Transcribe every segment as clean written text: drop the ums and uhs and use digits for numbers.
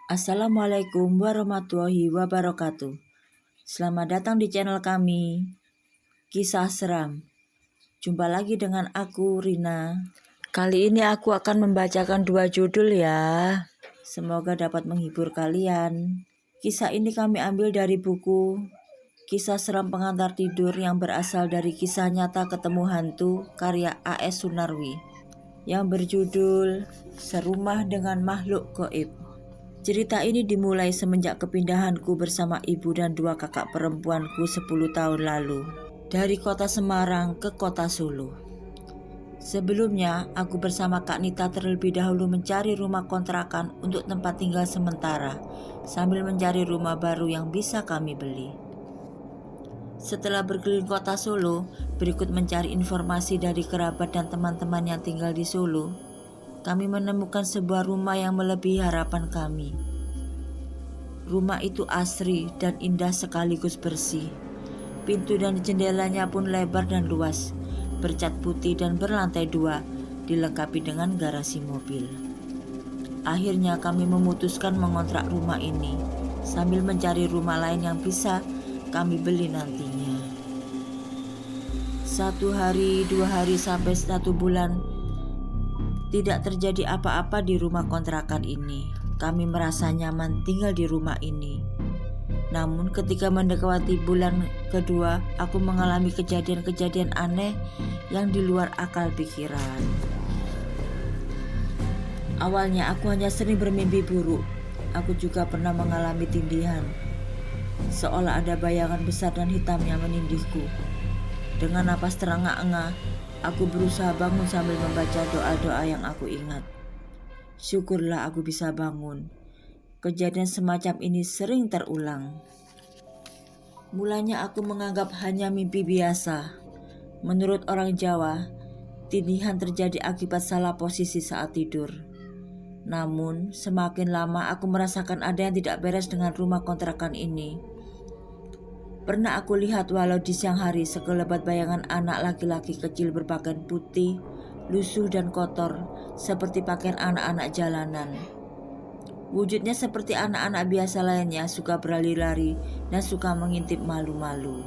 Assalamualaikum warahmatullahi wabarakatuh. Selamat datang di channel kami, Kisah Seram. Jumpa lagi dengan aku, Rina. Kali ini aku akan membacakan 2 judul ya. Semoga dapat menghibur kalian. Kisah ini kami ambil dari buku Kisah Seram Pengantar Tidur yang berasal dari Kisah Nyata Ketemu Hantu karya A.S. Sunarwi yang berjudul Serumah dengan Makhluk Gaib. Cerita ini dimulai semenjak kepindahanku bersama ibu dan 2 kakak perempuanku 10 tahun lalu dari kota Semarang ke kota Solo. Sebelumnya, aku bersama Kak Nita terlebih dahulu mencari rumah kontrakan untuk tempat tinggal sementara sambil mencari rumah baru yang bisa kami beli. Setelah berkeliling kota Solo, berikut mencari informasi dari kerabat dan teman-teman yang tinggal di Solo, kami menemukan sebuah rumah yang melebihi harapan kami. Rumah itu asri dan indah sekaligus bersih. Pintu dan jendelanya pun lebar dan luas, bercat putih dan berlantai 2, dilengkapi dengan garasi mobil. Akhirnya kami memutuskan mengontrak rumah ini, sambil mencari rumah lain yang bisa kami beli nantinya. 1 hari, 2 hari, sampai 1 bulan, tidak terjadi apa-apa di rumah kontrakan ini. Kami merasa nyaman tinggal di rumah ini. Namun ketika mendekati bulan kedua, aku mengalami kejadian-kejadian aneh yang di luar akal pikiran. Awalnya aku hanya sering bermimpi buruk. Aku juga pernah mengalami tindihan, seolah ada bayangan besar dan hitam yang menindihku. Dengan napas terengah-engah, aku berusaha bangun sambil membaca doa-doa yang aku ingat. Syukurlah aku bisa bangun. Kejadian semacam ini sering terulang. Mulanya aku menganggap hanya mimpi biasa. Menurut orang Jawa, tindihan terjadi akibat salah posisi saat tidur. Namun, semakin lama aku merasakan ada yang tidak beres dengan rumah kontrakan ini. Pernah aku lihat walau di siang hari sekelebat bayangan anak laki-laki kecil berpakaian putih, lusuh dan kotor, seperti pakaian anak-anak jalanan. Wujudnya seperti anak-anak biasa lainnya, suka berlari-lari dan suka mengintip malu-malu.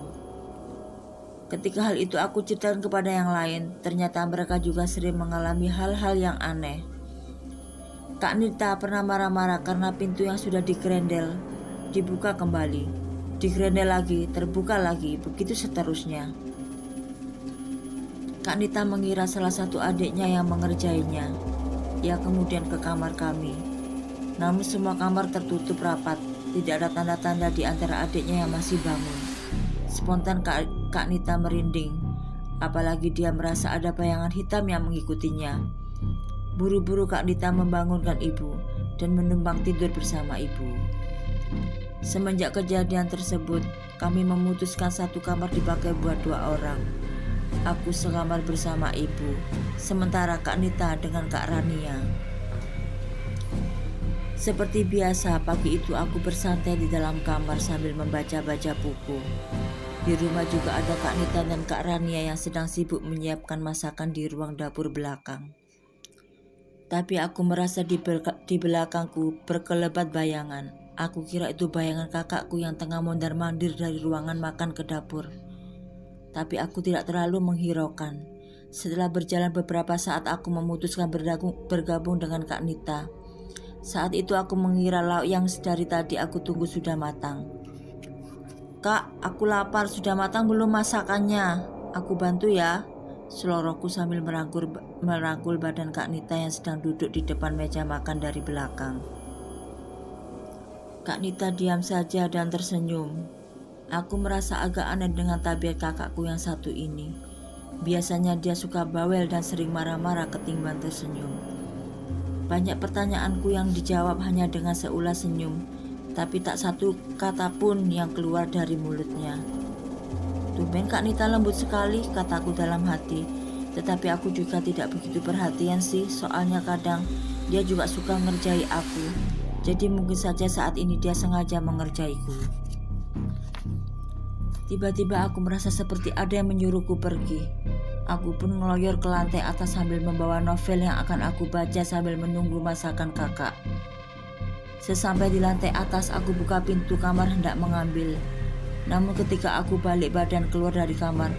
Ketika hal itu aku ceritakan kepada yang lain, ternyata mereka juga sering mengalami hal-hal yang aneh. Kak Nita pernah marah-marah karena pintu yang sudah digrendel dibuka kembali, digrendel lagi, terbuka lagi, begitu seterusnya. Kak Nita mengira salah satu adiknya yang mengerjainya. Ia kemudian ke kamar kami. Namun semua kamar tertutup rapat, tidak ada tanda-tanda di antara adiknya yang masih bangun. Spontan Kak Nita merinding, apalagi dia merasa ada bayangan hitam yang mengikutinya. Buru-buru Kak Nita membangunkan ibu dan menumpang tidur bersama ibu. Semenjak kejadian tersebut, kami memutuskan satu kamar dipakai buat 2 orang. Aku sekamar bersama ibu, sementara Kak Nita dengan Kak Rania. Seperti biasa, pagi itu aku bersantai di dalam kamar sambil membaca-baca buku. Di rumah juga ada Kak Nita dan Kak Rania yang sedang sibuk menyiapkan masakan di ruang dapur belakang. Tapi aku merasa di belakangku berkelebat bayangan. Aku kira itu bayangan kakakku yang tengah mondar-mandir dari ruangan makan ke dapur. Tapi aku tidak terlalu menghiraukan. Setelah berjalan beberapa saat, aku memutuskan bergabung dengan Kak Nita. Saat itu aku mengira lauk yang dari tadi aku tunggu sudah matang. "Kak, aku lapar, sudah matang belum masakannya? Aku bantu ya," seloroku sambil merangkul badan Kak Nita yang sedang duduk di depan meja makan dari belakang. Kak Nita diam saja dan tersenyum. Aku merasa agak aneh dengan tabiat kakakku yang satu ini. Biasanya dia suka bawel dan sering marah-marah ketimbang tersenyum. Banyak pertanyaanku yang dijawab hanya dengan seulas senyum, tapi tak satu kata pun yang keluar dari mulutnya. "Tumben Kak Nita lembut sekali," kataku dalam hati. Tetapi aku juga tidak begitu perhatian sih, soalnya kadang dia juga suka ngerjai aku. Jadi mungkin saja saat ini dia sengaja mengerjaiku. Tiba-tiba aku merasa seperti ada yang menyuruhku pergi. Aku pun ngeloyor ke lantai atas sambil membawa novel yang akan aku baca sambil menunggu masakan kakak. Sesampai di lantai atas, aku buka pintu kamar hendak mengambil. Namun ketika aku balik badan keluar dari kamar,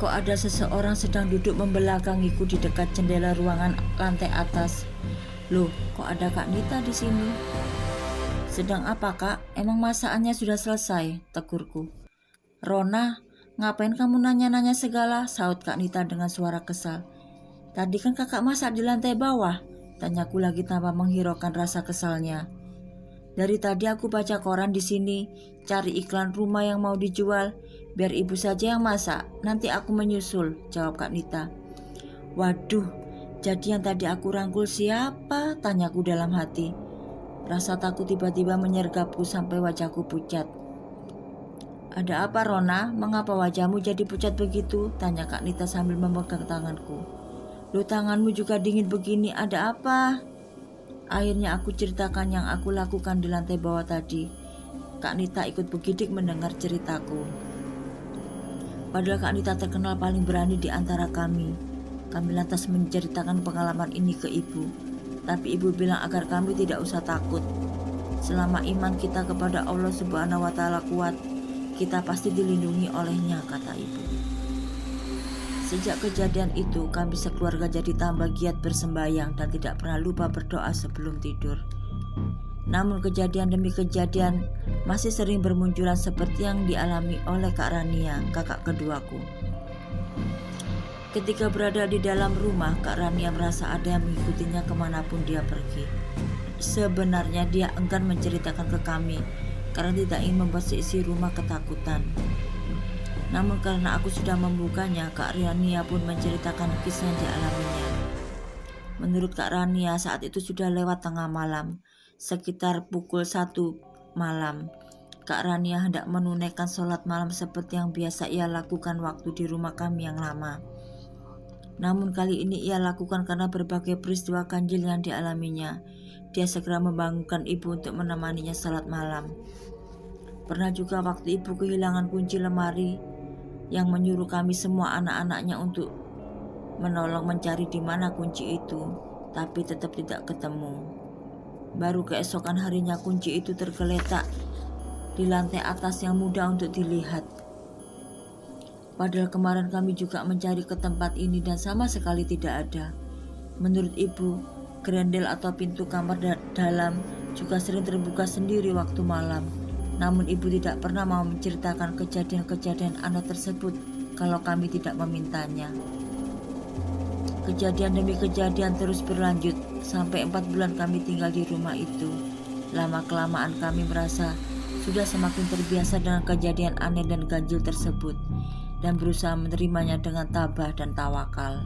kok ada seseorang sedang duduk membelakangiku di dekat jendela ruangan lantai atas. Loh, kok ada Kak Nita di sini? Sedang apa, Kak? Emang masakannya sudah selesai? Tegurku. Rona, ngapain kamu nanya-nanya segala? Saut Kak Nita dengan suara kesal. Tadi kan kakak masak di lantai bawah, tanyaku lagi tanpa menghiraukan rasa kesalnya. Dari tadi aku baca koran di sini, cari iklan rumah yang mau dijual. Biar ibu saja yang masak, nanti aku menyusul, jawab Kak Nita. Waduh, jadi yang tadi aku rangkul siapa? Tanyaku dalam hati. Rasa takut tiba-tiba menyergapku sampai wajahku pucat. Ada apa, Rona? Mengapa wajahmu jadi pucat begitu? Tanya Kak Nita sambil memegang tanganku. Loh, tanganmu juga dingin begini, ada apa? Akhirnya aku ceritakan yang aku lakukan di lantai bawah tadi. Kak Nita ikut bergidik mendengar ceritaku. Padahal Kak Nita terkenal paling berani di antara kami. Kami lantas menceritakan pengalaman ini ke ibu. Tapi ibu bilang agar kami tidak usah takut. Selama iman kita kepada Allah Subhanahu wa Ta'ala kuat, kita pasti dilindungi olehnya, kata ibu. Sejak kejadian itu, kami sekeluarga jadi tambah giat bersembahyang dan tidak pernah lupa berdoa sebelum tidur. Namun kejadian demi kejadian masih sering bermunculan seperti yang dialami oleh Kak Rania, kakak keduaku. Ketika berada di dalam rumah, Kak Rania merasa ada yang mengikutinya kemanapun dia pergi. Sebenarnya dia enggan menceritakan ke kami karena tidak ingin membuat seisi rumah ketakutan. Namun karena aku sudah membukanya, Kak Rania pun menceritakan kisah yang dialaminya. Menurut Kak Rania, saat itu sudah lewat tengah malam, sekitar pukul 1 malam. Kak Rania hendak menunaikan sholat malam seperti yang biasa ia lakukan waktu di rumah kami yang lama. Namun kali ini ia lakukan karena berbagai peristiwa ganjil yang dialaminya. Dia segera membangunkan ibu untuk menemaninya sholat malam. Pernah juga waktu ibu kehilangan kunci lemari, yang menyuruh kami semua anak-anaknya untuk menolong mencari di mana kunci itu, tapi tetap tidak ketemu. Baru keesokan harinya kunci itu tergeletak di lantai atas yang mudah untuk dilihat. Padahal kemarin kami juga mencari ke tempat ini dan sama sekali tidak ada. Menurut ibu, grendel atau pintu kamar dalam juga sering terbuka sendiri waktu malam. Namun ibu tidak pernah mau menceritakan kejadian-kejadian aneh tersebut kalau kami tidak memintanya. Kejadian demi kejadian terus berlanjut sampai 4 bulan kami tinggal di rumah itu. Lama-kelamaan kami merasa sudah semakin terbiasa dengan kejadian aneh dan ganjil tersebut dan berusaha menerimanya dengan tabah dan tawakal.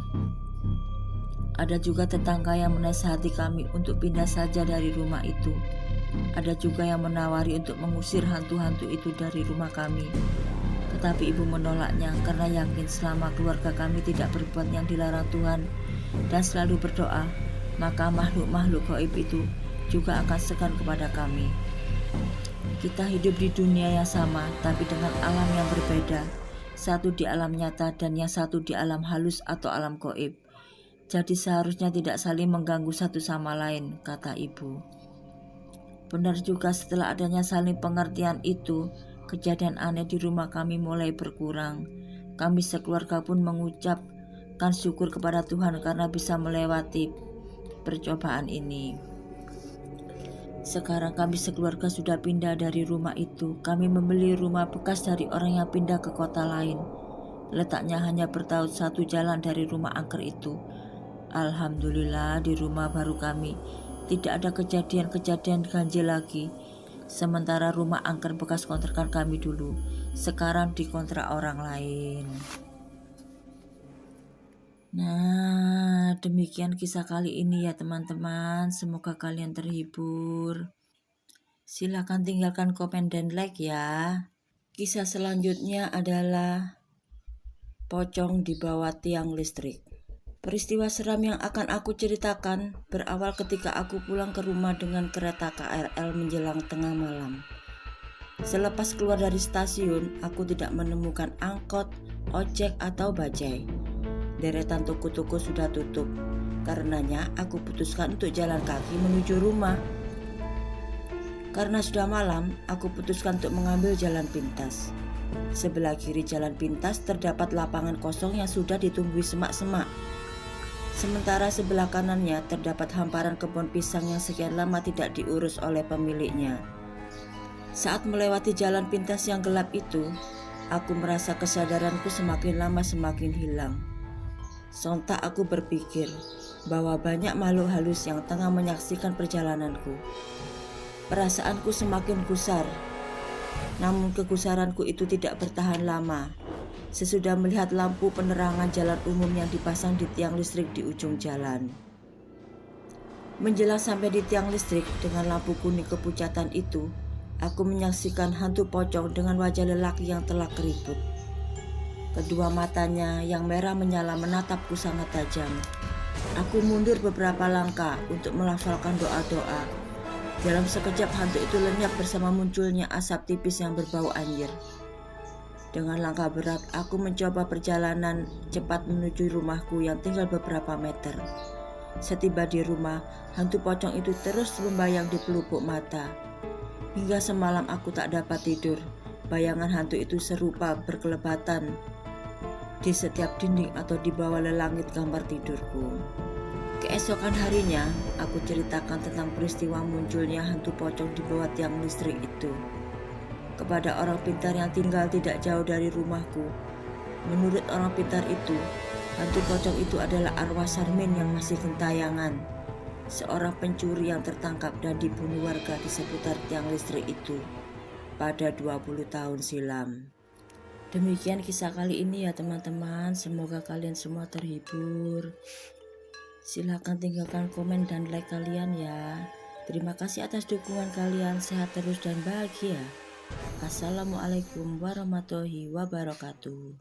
Ada juga tetangga yang menasihati kami untuk pindah saja dari rumah itu. Ada juga yang menawari untuk mengusir hantu-hantu itu dari rumah kami. Tetapi ibu menolaknya karena yakin selama keluarga kami tidak berbuat yang dilarang Tuhan dan selalu berdoa, maka makhluk-makhluk gaib itu juga akan segan kepada kami. Kita hidup di dunia yang sama tapi dengan alam yang berbeda. Satu di alam nyata dan yang satu di alam halus atau alam gaib. Jadi seharusnya tidak saling mengganggu satu sama lain, kata ibu. Benar juga, setelah adanya saling pengertian itu, kejadian aneh di rumah kami mulai berkurang. Kami sekeluarga pun mengucapkan syukur kepada Tuhan karena bisa melewati percobaan ini. Sekarang kami sekeluarga sudah pindah dari rumah itu. Kami membeli rumah bekas dari orang yang pindah ke kota lain. Letaknya hanya bertaut 1 jalan dari rumah angker itu. Alhamdulillah, di rumah baru kami tidak ada kejadian-kejadian ganjil lagi. Sementara rumah angker bekas kontrakan kami dulu sekarang dikontrak orang lain. Nah, demikian kisah kali ini ya teman-teman. Semoga kalian terhibur. Silakan tinggalkan komen dan like ya. Kisah selanjutnya adalah pocong di bawah tiang listrik. Peristiwa seram yang akan aku ceritakan berawal ketika aku pulang ke rumah dengan kereta KRL menjelang tengah malam. Selepas keluar dari stasiun, aku tidak menemukan angkot, ojek, atau bajai. Deretan toko-toko sudah tutup. Karenanya, aku putuskan untuk jalan kaki menuju rumah. Karena sudah malam, aku putuskan untuk mengambil jalan pintas. Sebelah kiri jalan pintas terdapat lapangan kosong yang sudah ditumbuhi semak-semak. Sementara sebelah kanannya terdapat hamparan kebun pisang yang sekian lama tidak diurus oleh pemiliknya. Saat melewati jalan pintas yang gelap itu, aku merasa kesadaranku semakin lama semakin hilang. Sontak aku berpikir bahwa banyak makhluk halus yang tengah menyaksikan perjalananku. Perasaanku semakin gusar, namun kegusaranku itu tidak bertahan lama. Sesudah melihat lampu penerangan jalan umum yang dipasang di tiang listrik di ujung jalan. Menjelang sampai di tiang listrik dengan lampu kuning kepucatan itu, aku menyaksikan hantu pocong dengan wajah lelaki yang telah keriput. Kedua matanya yang merah menyala menatapku sangat tajam. Aku mundur beberapa langkah untuk melafalkan doa-doa. Dalam sekejap hantu itu lenyap bersama munculnya asap tipis yang berbau anjir. Dengan langkah berat, aku mencoba perjalanan cepat menuju rumahku yang tinggal beberapa meter. Setiba di rumah, hantu pocong itu terus membayang di pelupuk mata. Hingga semalam aku tak dapat tidur. Bayangan hantu itu serupa berkelebatan di setiap dinding atau di bawah langit kamar tidurku. Keesokan harinya, aku ceritakan tentang peristiwa munculnya hantu pocong di bawah tiang listrik itu kepada orang pintar yang tinggal tidak jauh dari rumahku. Menurut orang pintar itu, hantu pocong itu adalah arwah Sarmin yang masih gentayangan, seorang pencuri yang tertangkap dan dibunuh warga di seputar tiang listrik itu pada 20 tahun silam. Demikian kisah kali ini ya teman-teman, semoga kalian semua terhibur. Silahkan tinggalkan komen dan like kalian ya. Terima kasih atas dukungan kalian, sehat terus dan bahagia. Assalamualaikum warahmatullahi wabarakatuh.